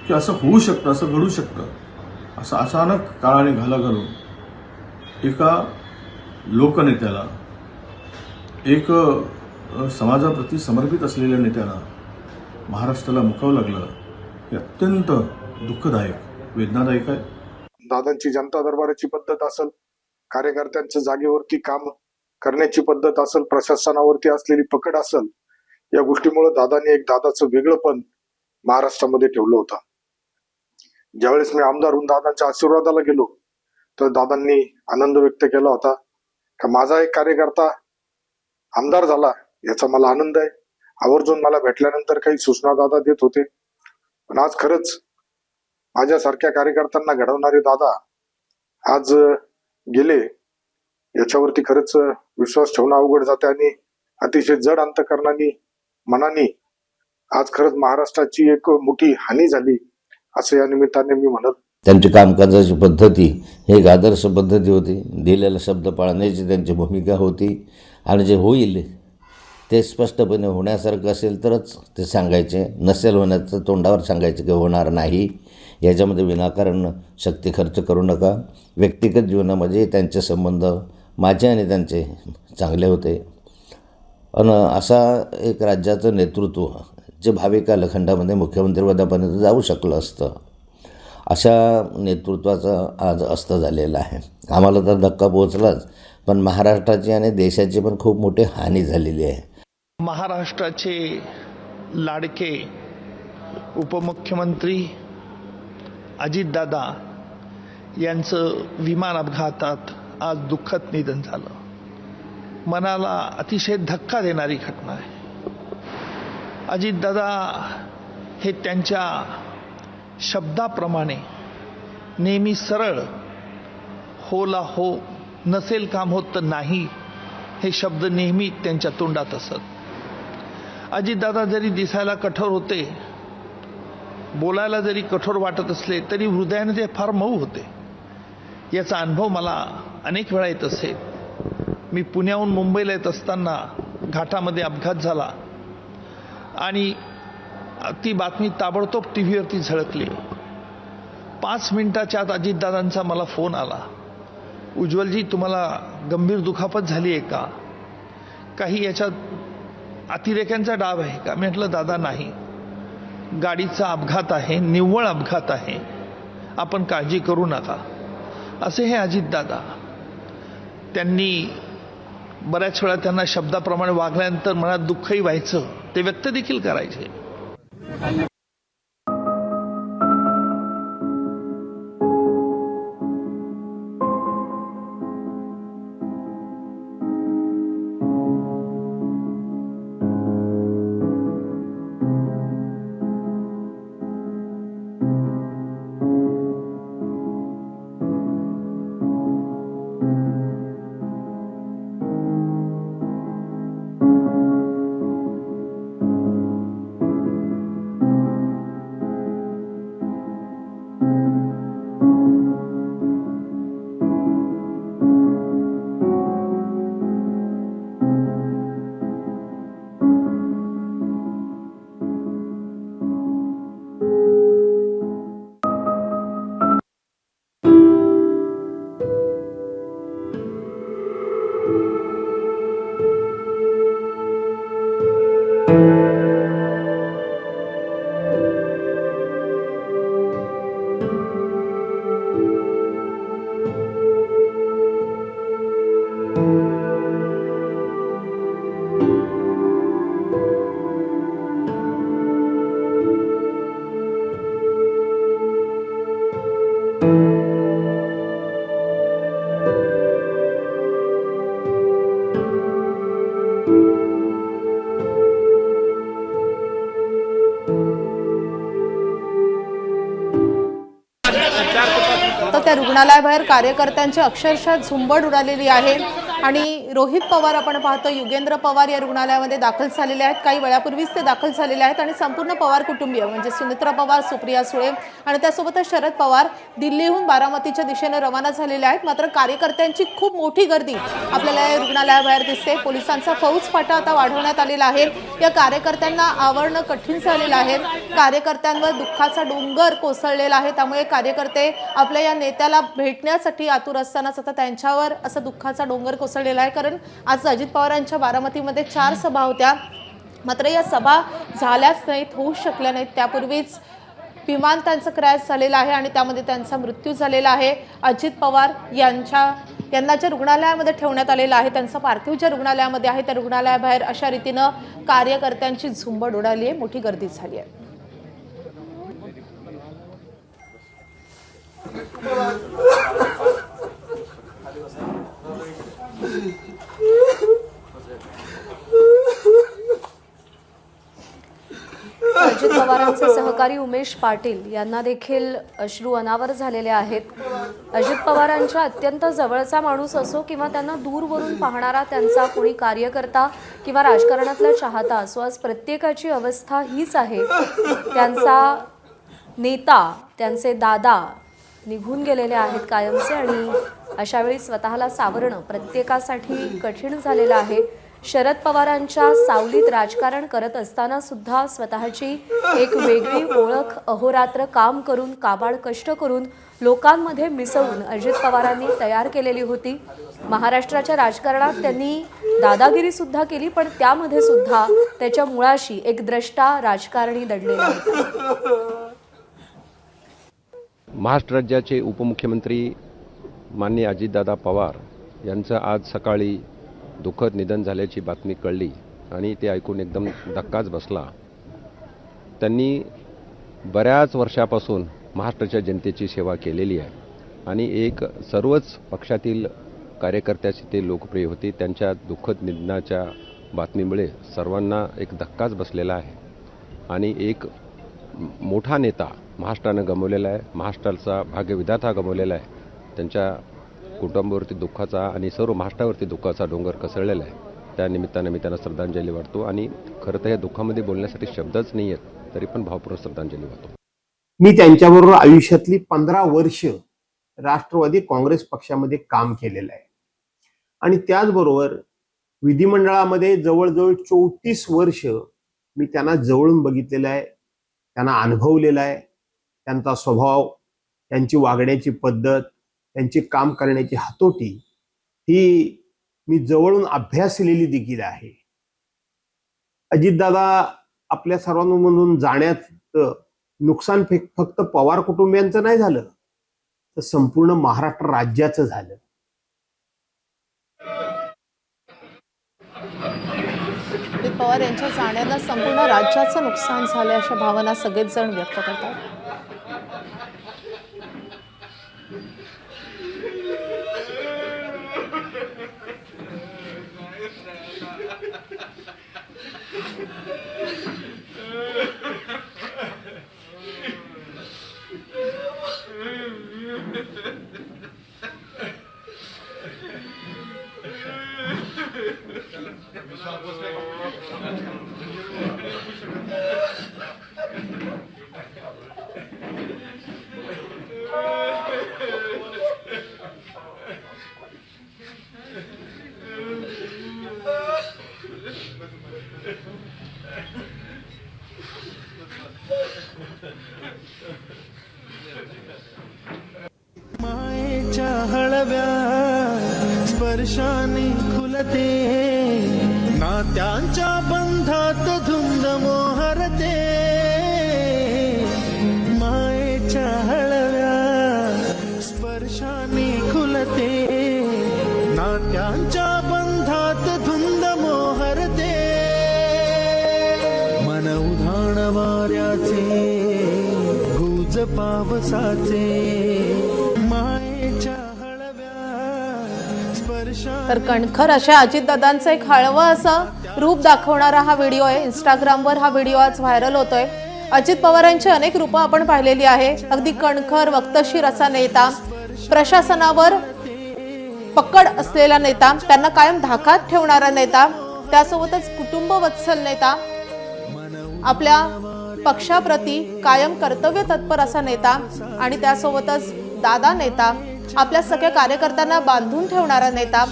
की असं होऊ शकतं, असं घडू शकतं, असं अचानक काळाने घाला घालून एका लोकनेत्याला, एक समाजाप्रती समर्पित असलेल्या नेत्याला महाराष्ट्राला मुकावं लागलं हे अत्यंत दुःखदायक, वेदनादायक आहे. दादांची जनता दरबाराची पद्धत असेल, कार्यकर्त्यांचं जागेवरती काम करण्याची पद्धत असेल, प्रशासनावरती असलेली पकड असेल, या गोष्टीमुळे दादांनी एक दादाचं वेगळंपण महाराष्ट्रामध्ये ठेवलं होतं. ज्यावेळेस मी आमदार होऊन दादांच्या आशीर्वादाला गेलो तर दादांनी आनंद व्यक्त केला होता का माझा एक कार्यकर्ता आमदार झाला याचा मला आनंद आहे. आवर्जून मला भेटल्यानंतर काही सूचना दादा देत होते. पण आज खरंच माझ्यासारख्या कार्यकर्त्यांना घडवणारे दादा आज गेले याच्यावरती खरंच विश्वास ठेवणं अवघड जाते आणि अतिशय जड अंतकरणाने मनाने आज खरंच महाराष्ट्राची एक मोठी हानी झाली असं या निमित्ताने मी म्हणत. त्यांची कामकाजाची पद्धती ही एक आदर्श पद्धती होती. दिलेला शब्द पाळण्याची त्यांची भूमिका होती आणि जे होईल ते स्पष्टपणे होण्यासारखं असेल तरच ते सांगायचे, नसेल होण्याचं तोंडावर सांगायचे की होणार नाही. याच्यामध्ये विनाकारण शक्ती खर्च करू नका. व्यक्तिगत जीवनामध्ये त्यांचे संबंध माझे आणि त्यांचे चांगले होते आणि असा एक राज्याचं नेतृत्व जे भावी कालखंडामध्ये मुख्यमंत्रीपदापर्यंत जाऊ शकलं असतं, अशा नेतृत्वाचं आज अस्त झालेलं आहे. आम्हाला तर धक्का पोहोचलाच, पण महाराष्ट्राची आणि देशाची पण खूप मोठी हानी झालेली आहे. महाराष्ट्राचे लाडके उपमुख्यमंत्री अजितदादा यांचं विमान अपघातात आज दुःखद निधन झालं. मनाला अतिशय धक्का देणारी घटना आहे. अजितदादा हे त्यांच्या शब्दाप्रमाणे नेहमी सरळ, होला हो, नसेल काम होत तर नाही, हे शब्द नेहमी त्यांच्या तोंडात असत. अजितदादा जरी दिसायला कठोर होते, बोलायला जरी कठोर वाटत असले तरी हृदयाने ते फार मऊ होते. याचा अनुभव मला अनेक वेळा येत असेल. मी पुण्याहून मुंबईला येत असताना घाटामध्ये अपघात झाला आणि ती बातमी ताबडतोब टी व्हीवरती झळकली. 5 मिनिटाच्या आत अजितदादांचा मला फोन आला, उज्ज्वलजी तुम्हाला गंभीर दुखापत झाली आहे का, काही याच्यात अतिरेक्यांचा डाव आहे का. मी म्हटलं दादा नाही, गाडीचा अपघात आहे, निव्वळ अपघात आहे, आपण काळजी करू नका. असे हे अजितदादा. त्यांनी बऱ्याच वेळा त्यांना शब्दाप्रमाणे वागल्यानंतर मनात दुःखही व्हायचं, ते व्यक्त देखील करायचे. त्या रुग्णालयाबाहेर कार्यकर्त्यांची अक्षरशः झुंबड उडालेली आहे आणि रोहित पवार आपण पाहतो, युगेंद्र पवार या रुग्णालयामध्ये दाखल झालेले आहेत. काही वेळापूर्वीच ते दाखल झालेले आहेत आणि संपूर्ण पवार कुटुंबीय म्हणजे सुनेत्रा पवार, सुप्रिया सुळे आणि त्यासोबतच शरद पवार दिल्लीहून बारामतीच्या दिशेने रवाना झालेले आहेत. मात्र कार्यकर्त्यांची खूप मोठी गर्दी आपल्याला या रुग्णालयाबाहेर दिसते. पोलिसांचा फौजफाटा आता वाढवण्यात आलेला आहे. या कार्यकर्त्यांना आवरणं कठीण झालेलं आहे. कार्यकर्त्यांवर दुःखाचा डोंगर कोसळलेला आहे. त्यामुळे कार्यकर्ते आपल्या या नेत्याला भेटण्यासाठी आतुर असतानाच आता त्यांच्यावर असा दुःखाचा डोंगर कोसळलेला आहे. कारण आज अजित पवारांच्या बारामतीमध्ये 4 सभा होत्या, मात्र या सभा झाल्याच नाहीत, होऊ शकल्या नाहीत. त्यापूर्वीच विमान त्यांचं क्रॅश झालेलं आहे आणि त्यामध्ये त्यांचा मृत्यू झालेला आहे. अजित पवार यांना ज्या रुग्णालयामध्ये ठेवण्यात आलेलं आहे, त्यांचं पार्थिव ज्या रुग्णालयामध्ये आहे त्या रुग्णालयाबाहेर अशा रीतीनं कार्यकर्त्यांची झुंबड उडाली आहे, मोठी गर्दी झाली आहे. अजित पवारांचे सहकारी उमेश पाटील यांना देखील अश्रू अनावर झालेले आहेत. अजित पवारांच्या अत्यंत जवळचा माणूस असो किंवा त्यांना दूरवरून पाहणारा त्यांचा कोणी कार्यकर्ता किंवा राजकारणातला चाहता असो, आज प्रत्येकाची अवस्था हीच आहे. त्यांचा नेता, त्यांचे दादा निघून गेलेले आहेत कायमचे आणि अशावेळी स्वतःला सावरणं प्रत्येकासाठी कठीण झालेलं आहे. शरद पवारांच्या सावलीत राजकारण करत असताना सुद्धा स्वतःची एक वेगळी ओळख अहोरात्र काम करून, काबाड कष्ट करून, लोकांमध्ये मिसळून अजित पवारांनी तयार केलेली होती. महाराष्ट्राच्या राजकारणात त्यांनी दादागिरी सुद्धा केली, पण त्यामध्ये सुद्धा त्याच्या मुळाशी एक द्रष्टा राजकारणी दडलेला होता. महाराष्ट्र राज्याचे उपमुख्यमंत्री माननीय अजितदादा पवार यांचं आज सकाळी दुःखद निधन झाल्याची बातमी कळली आणि ते ऐकून एकदम धक्काच बसला. त्यांनी बऱ्याच वर्षापासून महाराष्ट्राच्या जनतेची सेवा केलेली आहे आणि एक सर्वच पक्षातील कार्यकर्त्याची ते लोकप्रिय होते. त्यांच्या दुःखद निधनाच्या बातमीमुळे सर्वांना एक धक्काच बसलेला आहे आणि एक मोठा नेता महाराष्ट्रानं गमावलेला आहे. महाराष्ट्राचा भाग्यविधाता गमावलेला आहे. त्यांच्या कुटुंबावरती दुःखाचा आणि सर्व महाराष्ट्रावरती दुःखाचा डोंगर कोसळलेला आहे. त्या निमित्तानं मी त्यांना श्रद्धांजली वाटतो आणि खरं तर या दुःखामध्ये बोलण्यासाठी शब्दच नाही आहेत, तरी पण भावपूर्ण श्रद्धांजली वाटतो. मी त्यांच्याबरोबर आयुष्यातली 15 वर्ष राष्ट्रवादी काँग्रेस पक्षामध्ये काम केलेलं आहे आणि त्याचबरोबर विधिमंडळामध्ये जवळजवळ 34 वर्ष मी त्यांना जवळून बघितलेलं आहे, त्यांना अनुभवलेला आहे. त्यांचा स्वभाव, त्यांची वागण्याची पद्धत, त्यांची काम करण्याची हातोटी ही मी जवळून अभ्यासलेली देखील आहे. अजितदादा आपल्या सर्वांमधून जाण्यात नुकसान फक्त पवार कुटुंबियांचं नाही झालं, तर संपूर्ण महाराष्ट्र राज्याचं झालं. अजित पवार यांच्या जाण्यानं संपूर्ण राज्याचं नुकसान झालं अशा भावना सगळेच जण व्यक्त करतात. मायेच्या हळव्या स्पर्शाने खुलते, नात्यांच्या बंधात धुंद मोहरते. मायेच्या हळव्या स्पर्शाने खुलते, नात्यांच्या बंधात धुंद मोहरते. मन उधाण वाऱ्याचे, गुज पावसाचे, मायेच्या तर कणखर अशा अजितदादांचं एक हळवं असं रूप दाखवणारा हा व्हिडिओ आहे. इंस्टाग्रामवर हा व्हिडिओ आज व्हायरल होतोय. अजित पवारांची अनेक रूपं आपण पाहिलेली आहे. अगदी कणखर वक्तशीर असा नेता, प्रशासनावर पकड असलेला नेता, त्यांना कायम धाकात ठेवणारा नेता, त्यासोबतच कुटुंबवत्सल नेता, आपल्या पक्षाप्रती कायम कर्तव्य तत्पर असा नेता आणि त्यासोबतच दादा नेता, आपल्या सगळ्या कार्यकर्त्यांना बांधून ठेवणारा नेता,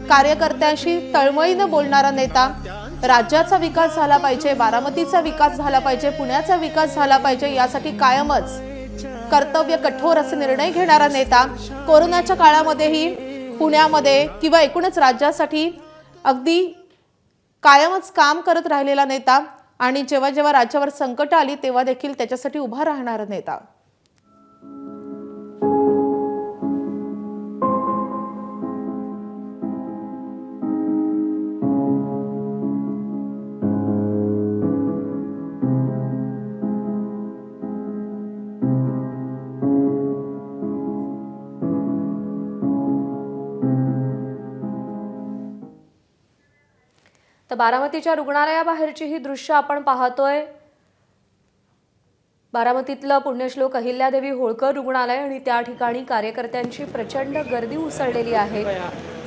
कार्यकर्त्यांशी तळमळीनं बोलणारा नेता, राज्याचा विकास झाला पाहिजे, बारामतीचा विकास झाला पाहिजे, पुण्याचा विकास झाला पाहिजे यासाठी कायमच कर्तव्य कठोर असे निर्णय घेणारा नेता, कोरोनाच्या काळामध्येही पुण्यामध्ये किंवा एकूणच राज्यासाठी अगदी कायमच काम करत राहिलेला नेता आणि जेव्हा जेव्हा राज्यावर संकट आली तेव्हा देखील त्याच्यासाठी उभा राहणारा नेता. तर बारामतीच्या रुग्णालयाबाहेरची ही दृश्य आपण पाहतोय. बारामतीतलं पुण्यश्लोक अहिल्यादेवी होळकर रुग्णालय आणि त्या ठिकाणी कार्यकर्त्यांची प्रचंड गर्दी उसळलेली आहे.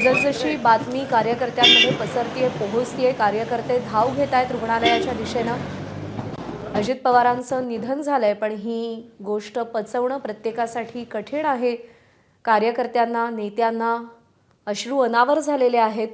जसजशी बातमी कार्यकर्त्यांमध्ये पसरतीये, पोहोचतीये, कार्यकर्ते धाव घेत आहेत रुग्णालयाच्या दिशेनं. अजित पवारांचं निधन झालंय, पण ही गोष्ट पचवणं प्रत्येकासाठी कठीण आहे. कार्यकर्त्यांना, नेत्यांना अश्रू अनावर झालेले आहेत.